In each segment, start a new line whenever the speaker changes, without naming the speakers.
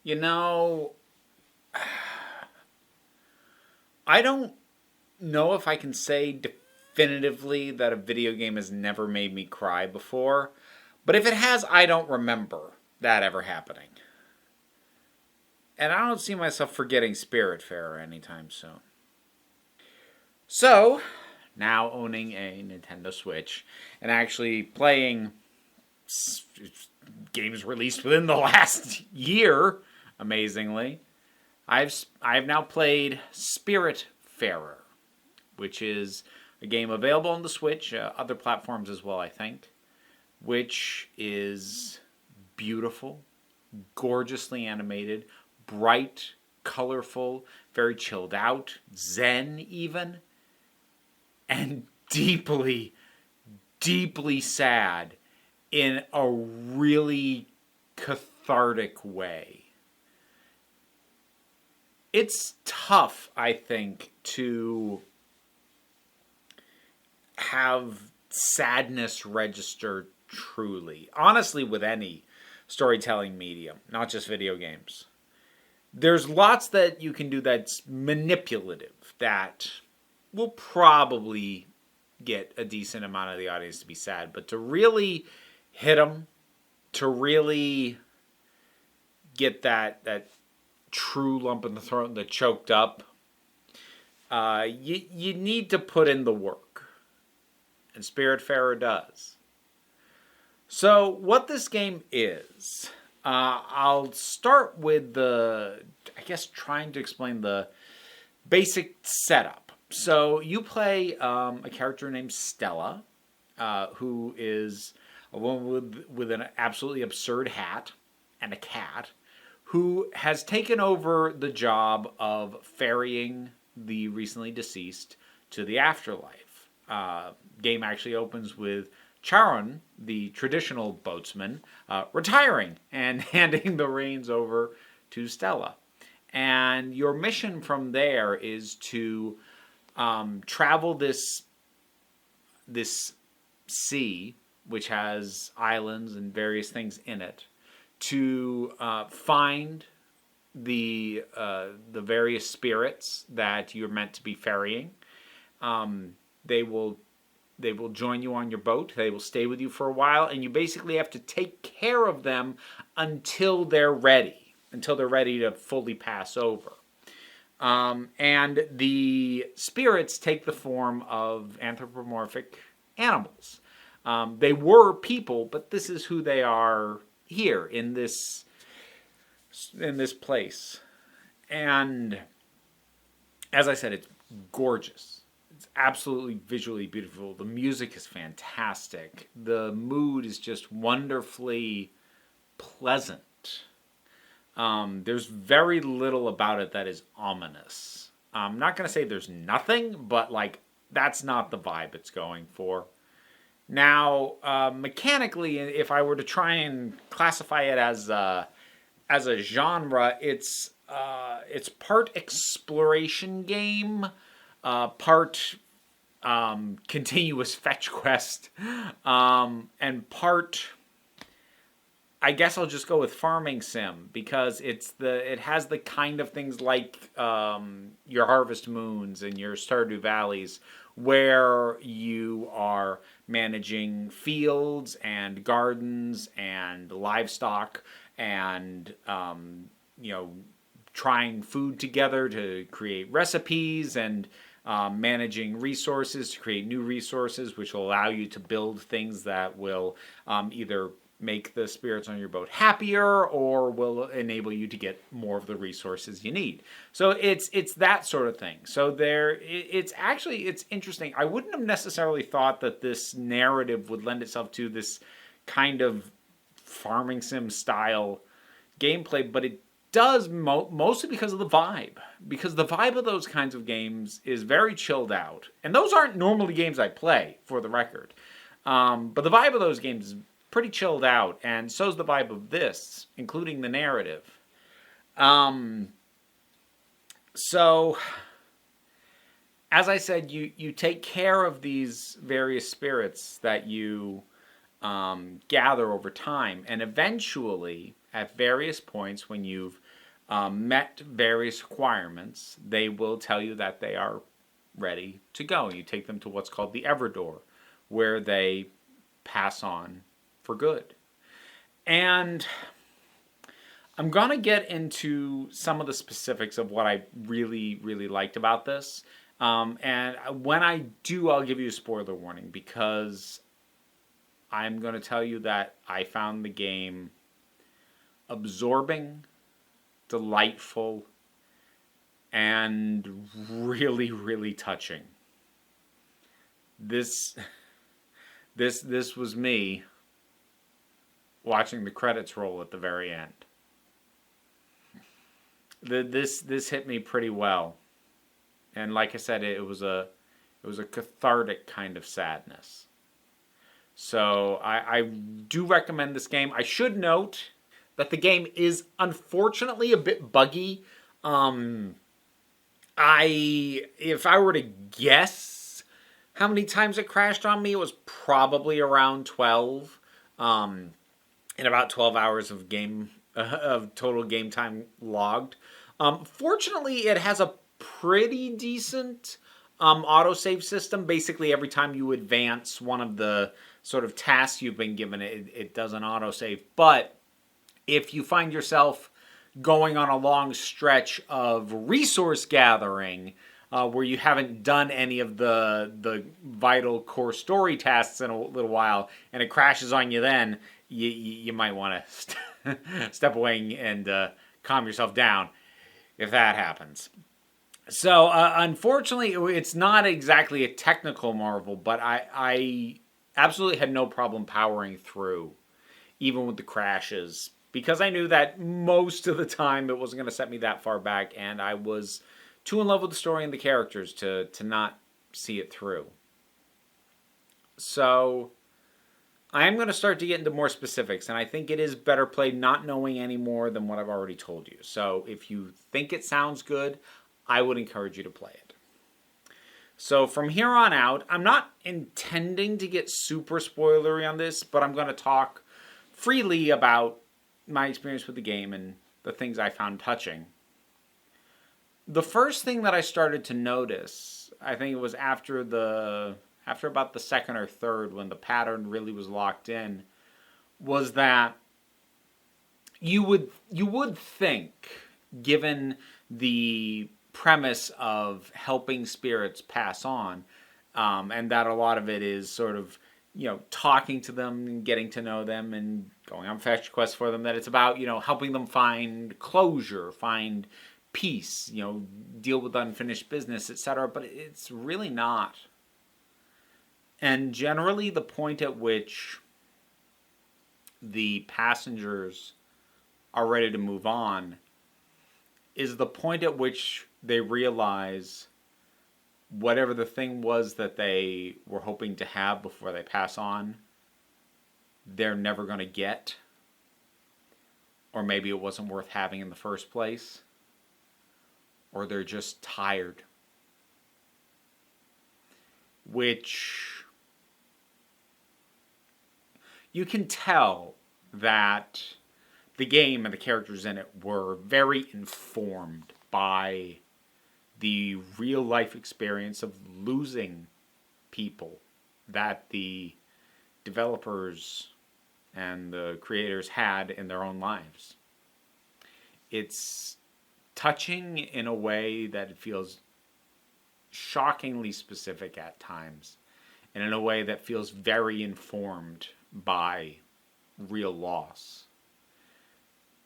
You know, I don't know if I can say definitively that a video game has never made me cry before, but if it has, I don't remember that ever happening. And I don't see myself forgetting Spiritfarer anytime soon. So, now owning a Nintendo Switch and actually playing games released within the last year, amazingly, I've now played Spiritfarer, which is a game available on the Switch, other platforms as well, I think, which is beautiful, gorgeously animated, bright, colorful, very chilled out, zen even, and deeply, deeply sad in a really cathartic way. It's tough, I think, to have sadness register truly. Honestly, with any storytelling medium, not just video games. There's lots that you can do that's manipulative, that will probably get a decent amount of the audience to be sad. But to really hit them, to really get that true lump in the throat and the choked up, you need to put in the work. And Spiritfarer does. So, what this game is, I'll start with trying to explain the basic setup. So, you play a character named Stella, who is a woman with an absolutely absurd hat and a cat, who has taken over the job of ferrying the recently deceased to the afterlife. Game actually opens with Charon, the traditional boatsman, retiring and handing the reins over to Stella. And your mission from there is to travel this sea, which has islands and various things in it, to find the various spirits that you're meant to be ferrying. They will join you on your boat. They will stay with you for a while, and you basically have to take care of them until they're ready to fully pass over. And the spirits take the form of anthropomorphic animals. They were people, but this is who they are here in this place. And as I said, it's gorgeous. It's absolutely visually beautiful. The music is fantastic. The mood is just wonderfully pleasant. There's very little about it that is ominous. I'm not going to say there's nothing, but that's not the vibe it's going for. Now, mechanically, if I were to try and classify it as a genre, it's part exploration game, part continuous fetch quest, and part, I guess I'll just go with farming sim, because it has the kind of things like your Harvest Moons and your Stardew Valleys, where you are managing fields and gardens and livestock and trying food together to create recipes and managing resources to create new resources, which will allow you to build things that will either make the spirits on your boat happier or will enable you to get more of the resources you need. So it's that sort of thing. So it's interesting. I wouldn't have necessarily thought that this narrative would lend itself to this kind of farming sim style gameplay, but it does mostly because of the vibe. Because the vibe of those kinds of games is very chilled out. And those aren't normally games I play, for the record. But the vibe of those games is pretty chilled out, and so's the vibe of this, including the narrative. So, as I said, you take care of these various spirits that you gather over time, and eventually, at various points when you've met various requirements, they will tell you that they are ready to go. You take them to what's called the Ever Door, where they pass on for good. And I'm going to get into some of the specifics of what I really, really liked about this. And when I do, I'll give you a spoiler warning, because I'm going to tell you that I found the game absorbing, delightful, and really, really touching. This was me watching the credits roll at the very end. This hit me pretty well, and like I said, it was a cathartic kind of sadness. So I do recommend this game. I should note that the game is unfortunately a bit buggy. If I were to guess how many times it crashed on me, it was probably around 12. In about 12 hours of total game time logged. Fortunately, it has a pretty decent autosave system. Basically, every time you advance one of the sort of tasks you've been given, it does an autosave. But if you find yourself going on a long stretch of resource gathering where you haven't done any of the vital core story tasks in a little while, and it crashes on you, then you might want to step away and calm yourself down if that happens. So unfortunately, it's not exactly a technical marvel, but I absolutely had no problem powering through, even with the crashes, because I knew that most of the time it wasn't going to set me that far back, and I was too in love with the story and the characters to not see it through. So I am going to start to get into more specifics, and I think it is better played not knowing any more than what I've already told you. So if you think it sounds good, I would encourage you to play it. So from here on out, I'm not intending to get super spoilery on this, but I'm going to talk freely about my experience with the game and the things I found touching. The first thing that I started to notice, I think it was after about the second or third, when the pattern really was locked in, was that you would think, given the premise of helping spirits pass on, and that a lot of it is sort of, talking to them and getting to know them and going on fetch quests for them, that it's about, helping them find closure, find peace, deal with unfinished business, etc. But it's really not. And generally, the point at which the passengers are ready to move on is the point at which they realize whatever the thing was that they were hoping to have before they pass on, they're never going to get. Or maybe it wasn't worth having in the first place. Or they're just tired. Which you can tell that the game and the characters in it were very informed by the real life experience of losing people that the developers and the creators had in their own lives. It's touching in a way that it feels shockingly specific at times, and in a way that feels very informed by real loss.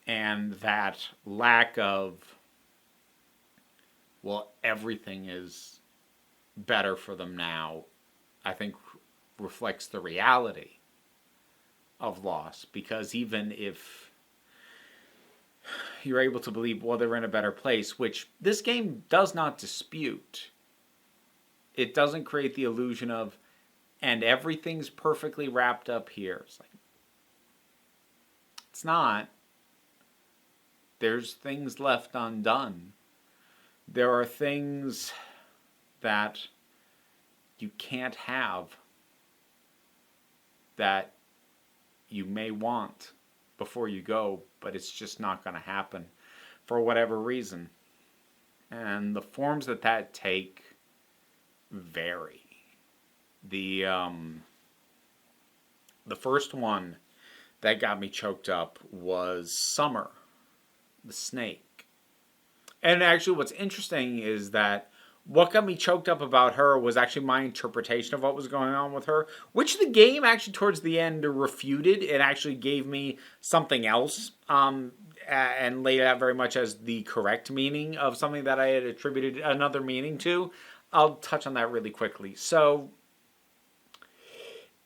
And that lack of, well, everything is better for them now, I think reflects the reality of loss. Because even if you're able to believe, well, they're in a better place, which this game does not dispute, it doesn't create the illusion of, and everything's perfectly wrapped up here. It's not. There's things left undone. There are things that you can't have that you may want before you go, but it's just not going to happen for whatever reason. And the forms that take vary. The first one that got me choked up was Summer, the snake. And actually what's interesting is that what got me choked up about her was actually my interpretation of what was going on with her, which the game actually towards the end refuted. It actually gave me something else and laid out very much as the correct meaning of something that I had attributed another meaning to. I'll touch on that really quickly. So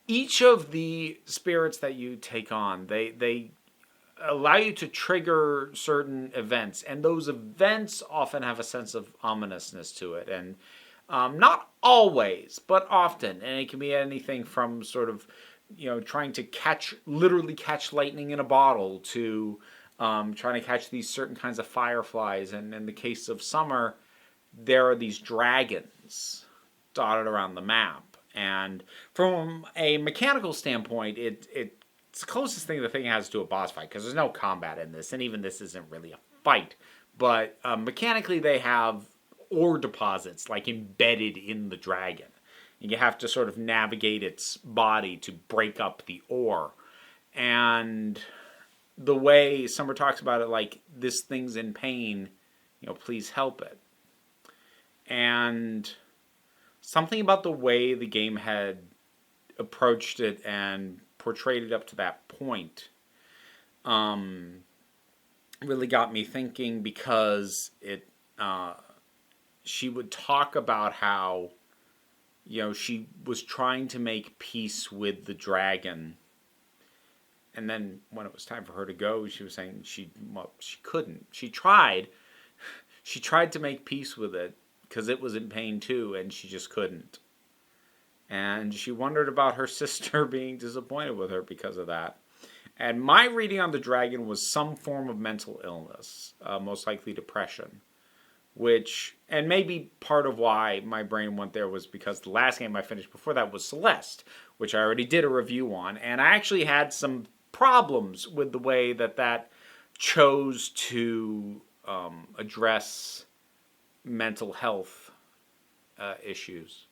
each of the spirits that you take on, they allow you to trigger certain events, and those events often have a sense of ominousness to it, and not always, but often, and it can be anything from sort of, trying to literally catch lightning in a bottle to trying to catch these certain kinds of fireflies, and in the case of Summer, there are these dragons dotted around the map, and from a mechanical standpoint, it's the closest thing the thing has to a boss fight, because there's no combat in this, and even this isn't really a fight. But mechanically, they have ore deposits, like, embedded in the dragon. And you have to sort of navigate its body to break up the ore. And the way Summer talks about it, like, this thing's in pain, please help it. And something about the way the game had approached it and portrayed it up to that point really got me thinking, because she would talk about how she was trying to make peace with the dragon, and then when it was time for her to go, she was saying she couldn't. She tried to make peace with it because it was in pain too, and she just couldn't. And she wondered about her sister being disappointed with her because of that. And my reading on the dragon was some form of mental illness, most likely depression. And maybe part of why my brain went there was because the last game I finished before that was Celeste, which I already did a review on. And I actually had some problems with the way that chose to address mental health issues.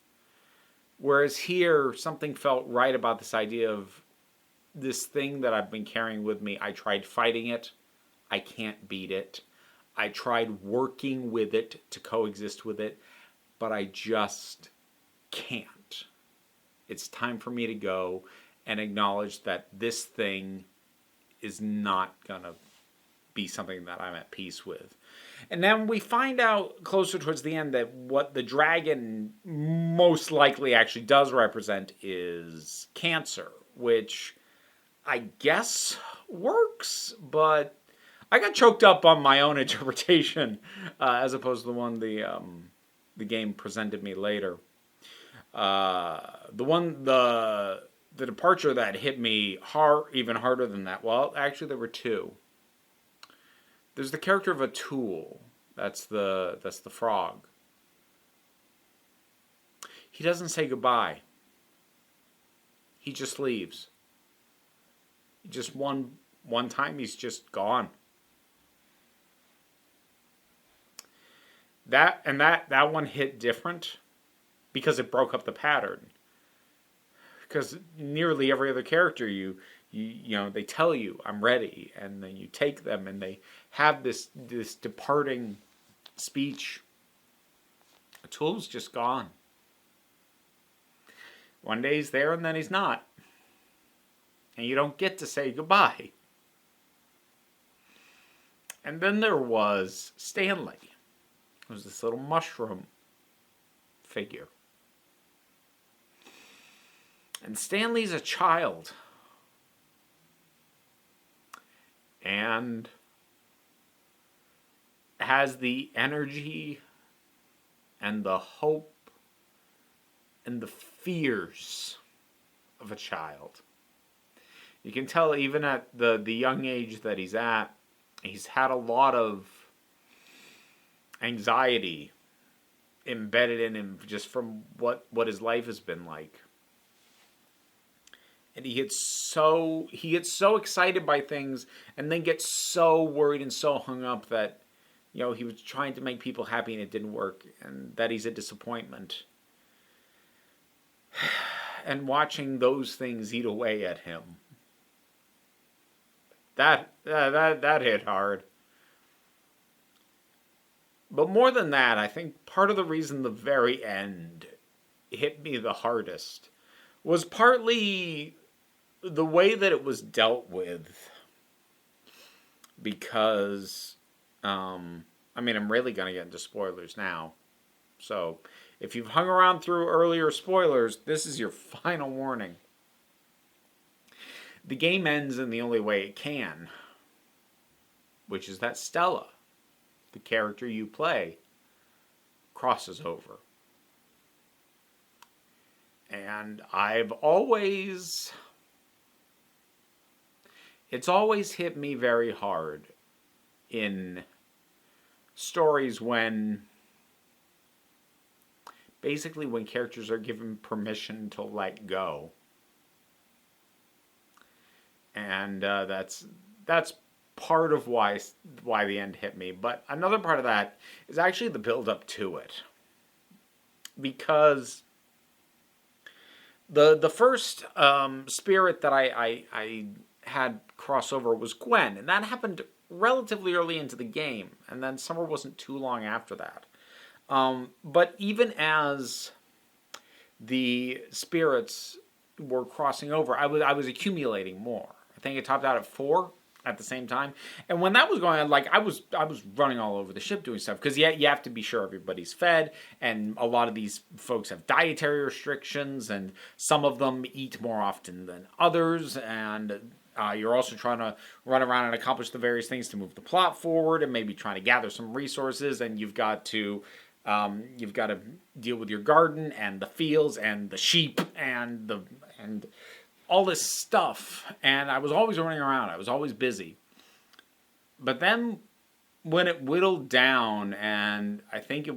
Whereas here, something felt right about this idea of this thing that I've been carrying with me. I tried fighting it. I can't beat it. I tried working with it to coexist with it, but I just can't. It's time for me to go and acknowledge that this thing is not going to be something that I'm at peace with. And then we find out closer towards the end that what the dragon most likely actually does represent is cancer, which I guess works, but I got choked up on my own interpretation as opposed to the one the game presented me later. The departure that hit me even harder than that, well, actually there were two. There's the character of Atul. That's the frog. He doesn't say goodbye. He just leaves. Just one time he's just gone. That one hit different because it broke up the pattern. Because nearly every other character they tell you, I'm ready, and then you take them and they have this departing speech. Atul's just gone. One day he's there and then he's not. And you don't get to say goodbye. And then there was Stanley. It was this little mushroom figure. And Stanley's a child. And has the energy and the hope and the fears of a child. You can tell even at the young age that he's at, he's had a lot of anxiety embedded in him just from what his life has been like. And he gets so excited by things, and then gets so worried and so hung up that, he was trying to make people happy and it didn't work, and that he's a disappointment. And watching those things eat away at him, that hit hard. But more than that, I think part of the reason the very end hit me the hardest was partly the way that it was dealt with. Because, I'm really going to get into spoilers now. So, if you've hung around through earlier spoilers, this is your final warning. The game ends in the only way it can, which is that Stella, the character you play, crosses over. And it's always hit me very hard in stories when characters are given permission to let go. And that's part of why the end hit me. But another part of that is actually the build up to it. Because the first spirit that I had crossover was Gwen, and that happened relatively early into the game, and then Summer wasn't too long after that. But even as the spirits were crossing over, I was accumulating more. I think it topped out at 4 at the same time. And when that was going on, I was running all over the ship doing stuff, because you have to be sure everybody's fed, and a lot of these folks have dietary restrictions, and some of them eat more often than others, and you're also trying to run around and accomplish the various things to move the plot forward, and maybe trying to gather some resources, and you've got to deal with your garden and the fields and the sheep and all this stuff. And I was always running around. I was always busy. But then when it whittled down, and I think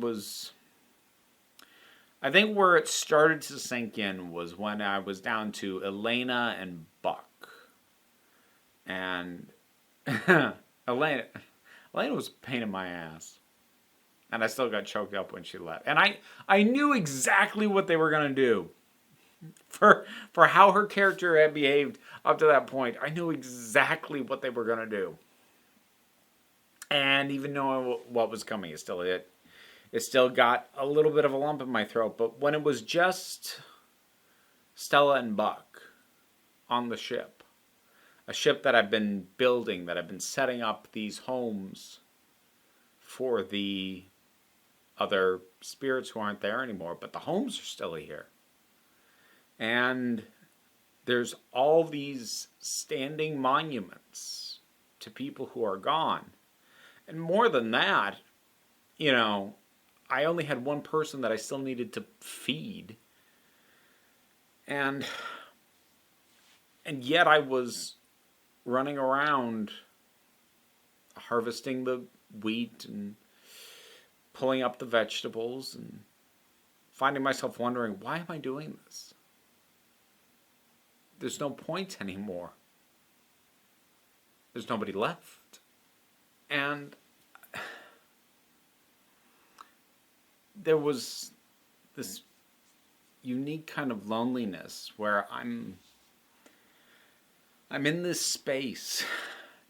where it started to sink in was when I was down to Elena and Buck. And Elena was a pain in my ass. And I still got choked up when she left. And I knew exactly what they were going to do. For how her character had behaved up to that point, I knew exactly what they were going to do. And even knowing what was coming, it still got a little bit of a lump in my throat. But when it was just Stella and Buck on the ship, a ship that I've been building, that I've been setting up these homes for the other spirits who aren't there anymore, but the homes are still here. And there's all these standing monuments to people who are gone. And more than that, I only had one person that I still needed to feed. And yet I was running around harvesting the wheat and pulling up the vegetables and finding myself wondering, why am I doing this? There's no point anymore. There's nobody left. And there was this unique kind of loneliness where I'm in this space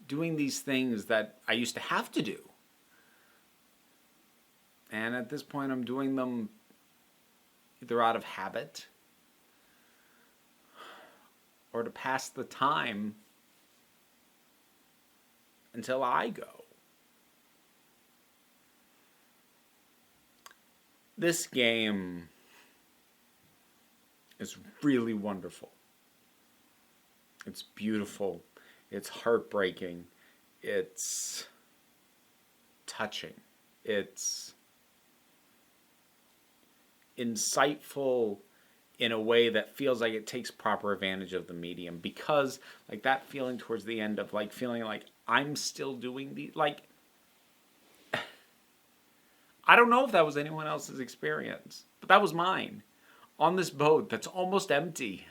doing these things that I used to have to do. And at this point, I'm doing them either out of habit or to pass the time until I go. This game is really wonderful. It's beautiful. It's heartbreaking. It's touching. It's insightful in a way that feels like it takes proper advantage of the medium, because that feeling towards the end of feeling like I'm still doing the I don't know if that was anyone else's experience, but that was mine on this boat that's almost empty.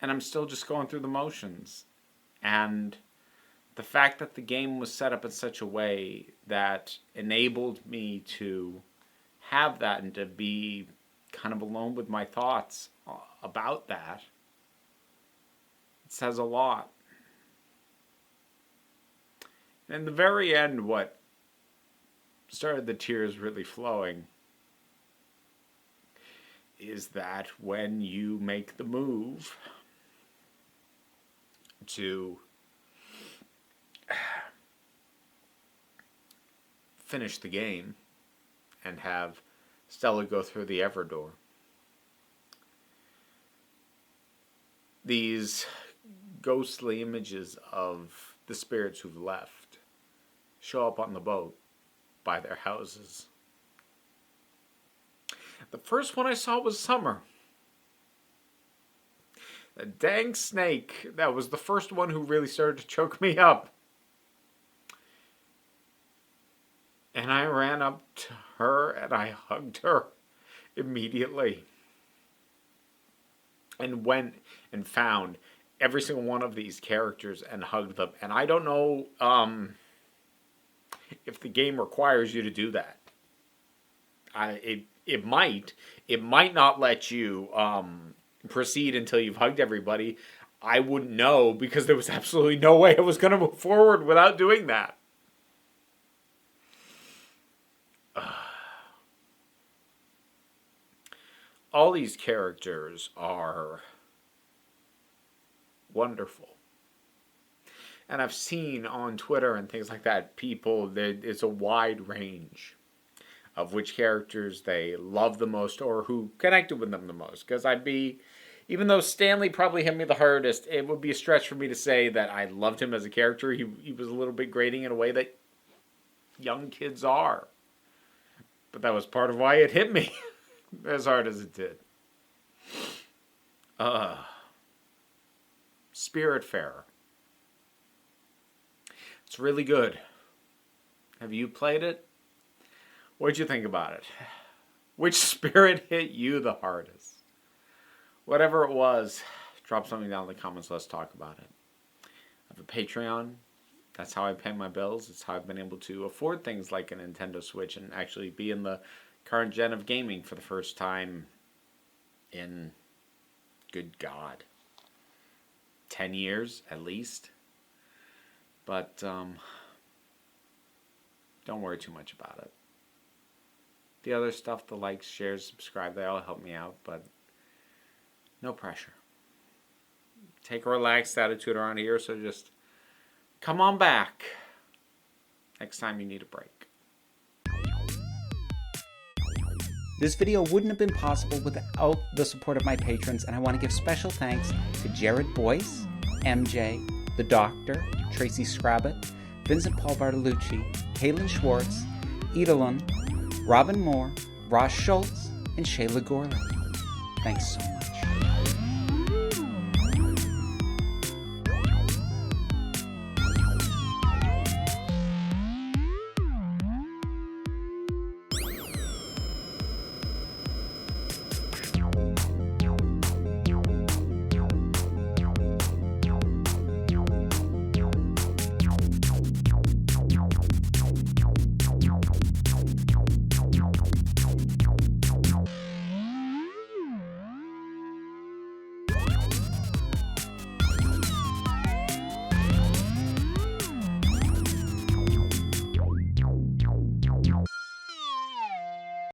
and I'm still just going through the motions. And the fact that the game was set up in such a way that enabled me to have that and to be kind of alone with my thoughts about that, it says a lot. And in the very end, what started the tears really flowing is that when you make the move to finish the game and have Stella go through the Ever Door, these ghostly images of the spirits who've left show up on the boat by their houses. The first one I saw was Summer. The dang snake, that was the first one who really started to choke me up. And I ran up to her and I hugged her immediately. And went and found every single one of these characters and hugged them. And I don't know if the game requires you to do that. It might not let you proceed until you've hugged everybody. I wouldn't know, because there was absolutely no way I was going to move forward without doing that. All these characters are wonderful. And I've seen on Twitter and things like that, it's a wide range of which characters they love the most or who connected with them the most. Because even though Stanley probably hit me the hardest, it would be a stretch for me to say that I loved him as a character. He was a little bit grating in a way that young kids are. But that was part of why it hit me as hard as it did. Spiritfarer. It's really good. Have you played it? What'd you think about it? Which spirit hit you the hardest? Whatever it was, drop something down in the comments. Let's talk about it. I have a Patreon. That's how I pay my bills. It's how I've been able to afford things like a Nintendo Switch and actually be in the current gen of gaming for the first time in, good God, 10 years at least. But don't worry too much about it. The other stuff, the likes, shares, subscribe, they all help me out, but no pressure. Take a relaxed attitude around here, so just come on back next time you need a break.
This video wouldn't have been possible without the support of my patrons, and I want to give special thanks to Jared Boyce, MJ, The Doctor, Tracy Scrabbit, Vincent Paul Bartolucci, Kaylin Schwartz, Edelon, Robin Moore, Ross Schultz, and Shayla Gorley. Thanks so much.